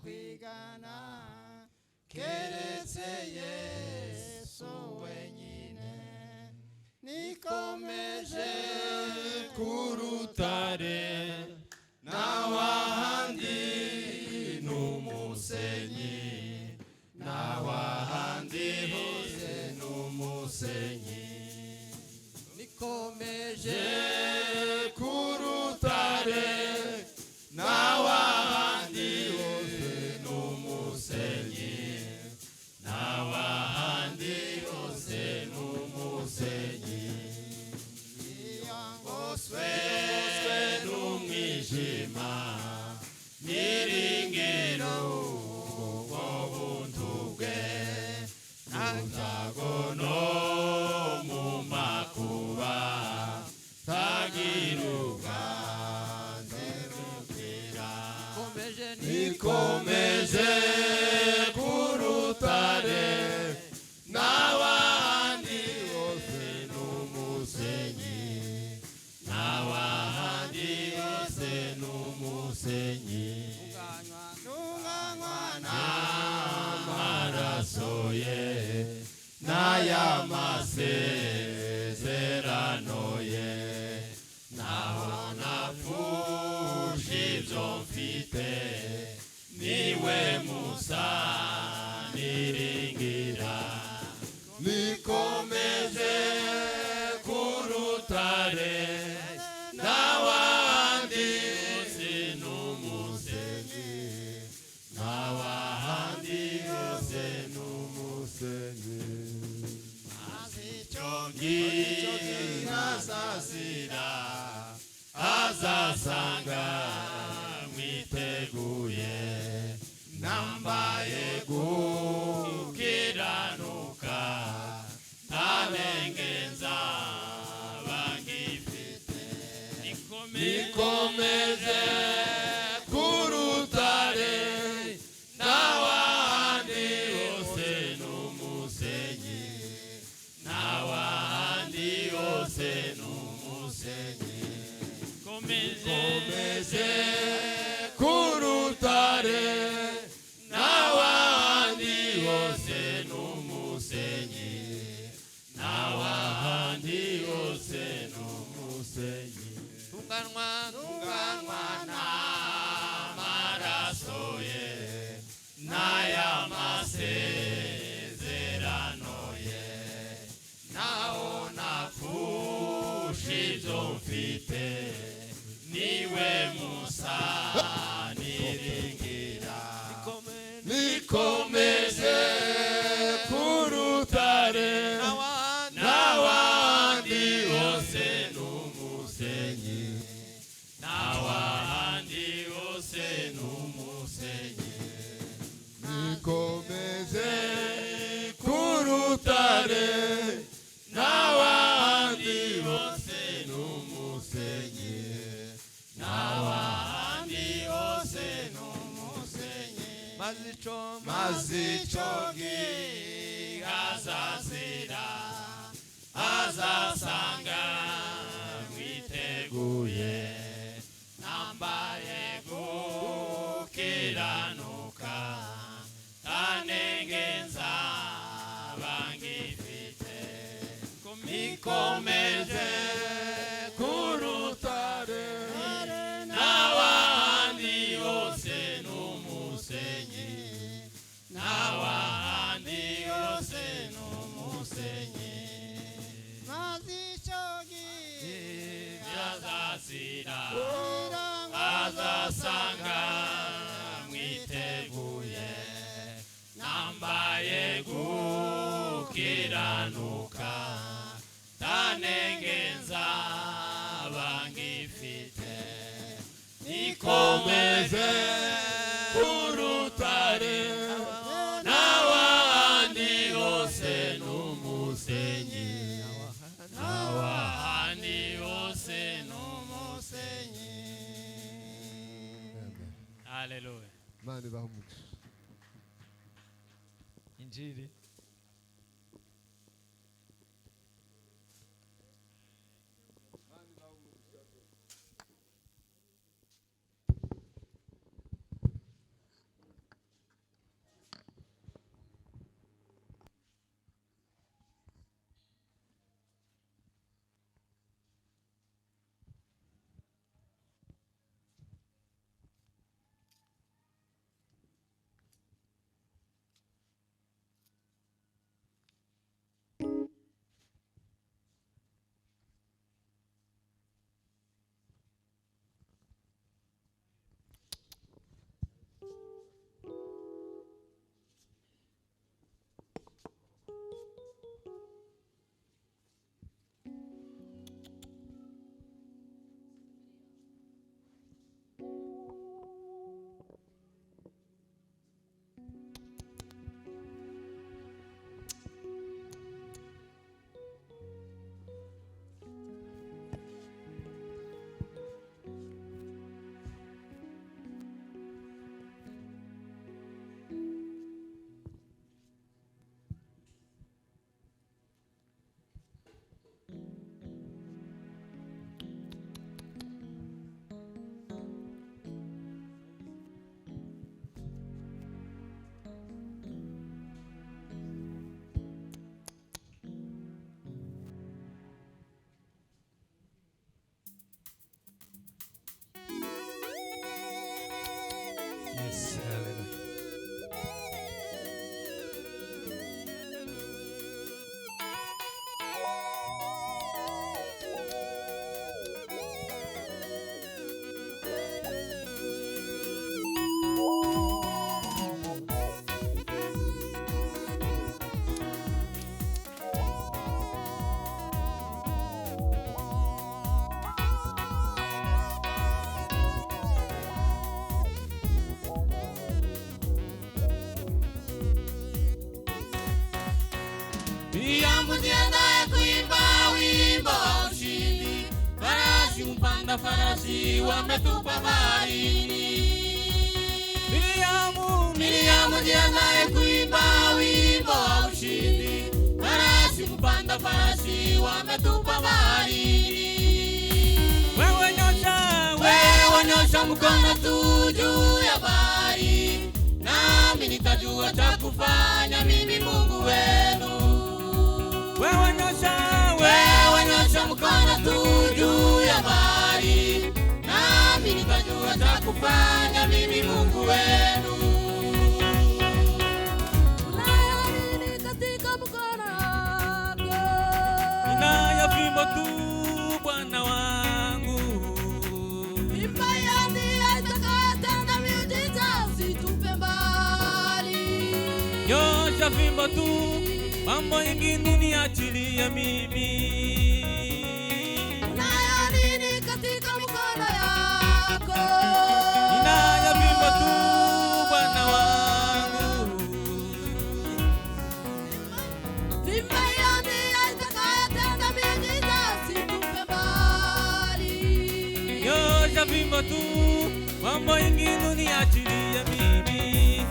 kwigana keretse Yesu wenyine. Nikomeje ku rutare n'awahandi n'umusenyi, n'awahandi hose n'umusenyi. Nikomeje ku rutare n'awahandi hose n'umusenyi, n'awahandi hose n'umusenyi. Iyangoswe n'umwijima niringiro ubuntu bwe, ntazagono mu makuba tagiruka nzemukira. Nikomeje ku rutare n'awahandi hose n'umusenyi, n'awahandi hose n'umusenyi. Tunganywa n'amaraso ye n'ay'amasezerano ye, naho napfusha ibyo mfite niwe musa niringira. Nikomeje ku rutare n'awahandi hose n'umusenyi, n'awahandi hose n'umusenyi. Icyo gihe azazira azasanga mwiteguye, nambaye gukiranuka ntabengenza bangifite. Nikomeje ku rutare n'awahandi hose n'umusenyi, n'awahandi hose n'umusenyi. Nikomeje ku rutare n'awahandi hose n'umusenyi, n'awahandi hose n'umusenyi. Tunganywa n'amaraso ye n'ay'amasezerano ye, naho napfusha ibyo mfite niwe musa niringira. Nikomeje ku rutare n'awahandi hose n'umusenyi, n'awahandi hose n'umusenyi. Nikomeje ku rutare n'awahandi hose n'umusenyi, n'awahandi hose n'umusenyi. Mazico gihe azazira azasanga mwiteguye, nambaye gukiranuka ntanengenza bangifite. Nikomeje ku rutare n'awahandi hose n'umusenyi, n'awahandi hose n'umusenyi. Mazico gihe azazira azasanga mwiteguye, nambaye gukiranuka ntanengenza bangifite. Nikomeje ku rutare n'awahandi hose n'umusenyi, n'awahandi hose n'umusenyi. Haleluya. Mani bahumugisha. Injili. kupanda farasi wametupa baharini. Miriamu jiandae kuimba wimbo wa ushindi. Farasi kupanda farasi wametupa baharini. Wewe nyosha mkono tu juu ya bahari, nami nitajua cha kufanya mimi Mungu wenu. Wewe nyosha mkono tu juu ya bahari, nami nitajua cha kufanya mimi Mungu wenu. Unayo katika mkono wako, ninayo fimbo tu Bwana wangu. fimbo ya ndiye itakayotenda miujiza, usitupe mbali. Nyosha fimbo tu, mambo mengine niachilie mimi. Unayo nini katika mkono yako? Ninayo fimbo tu Bwana wangu. Fimbo ya ndiye itakayotenda miujiza, usitupe mbali. Nyosha fimbo tu, mambo mengine niachilie mimi.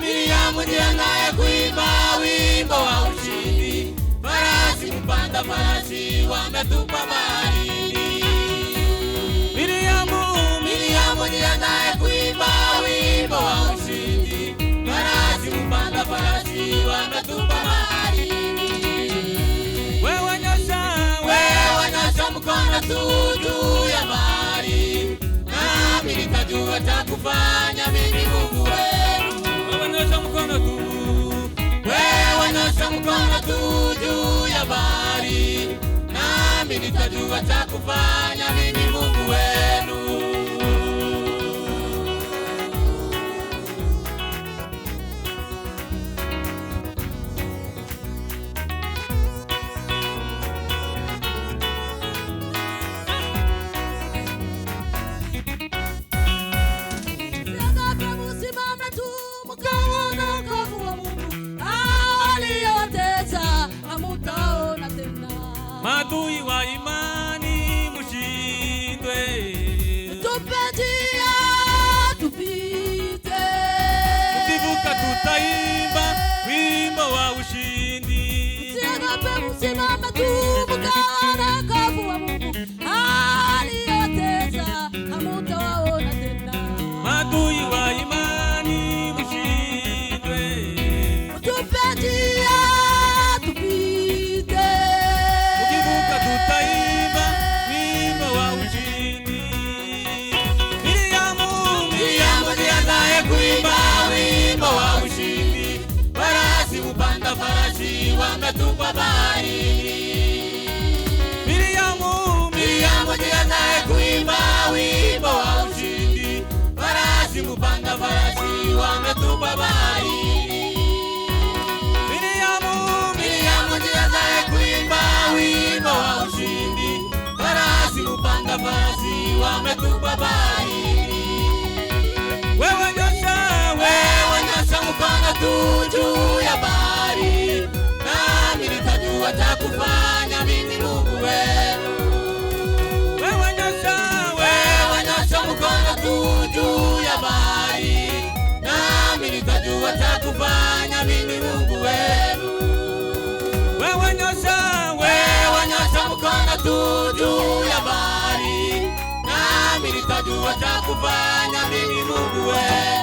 Miriamu jiandae kuimba wimbo wa ushindi. Farasi kupanda farasi wametupa baharini. Miriamu jiandae kuimba wimbo wa ushindi. Farasi kupanda farasi wametupa baharini. Wewe nyosha mkono tu juu ya bahari, nami nitajua cha kufanya mimi Mungu wenu. Wewe nyosha mkono tu juu ya bahari, nami nitajua cha kufanya mimi Mungu wenu. Msimame tu mkaona wokovu wa Mungu. Aliyowatesa hamutaona tena. Maadui wa imani mshindwe. Tupe njia tupite. Tukivuka tutaimba wimbo wa ushindi. Usiogope, msimame tu mkaona wokovu wa Mungu. Aliyowatesa hamutaona tena. Maadui wa imani mshindwe. Tupe njia tupite. Tukivuka tutaimba wimbo wa ushindi. Miriamu jiandae kuimba wimbo wa ushindi. Farasi kupanda farasi wametupa baharini. Miriamu jiandae kuimba wimbo wa ushindi. Farasi kupanda farasi wametupa baharini. Miriamu jiandae kuimba wimbo wa ushindi. Farasi kupanda farasi wametupa baharini. Wewe nyosha mkono tu juu ya bahari, nami nitajua cha kufanya mimi Mungu wenu. Wewe nyosha mkono tu juu ya bahari, nami nitajua cha kufanya mimi Mungu wenu. Wewe nyosha mkono tu juu ya bahari, nami nitajua cha kufanya mimi Mungu wenu.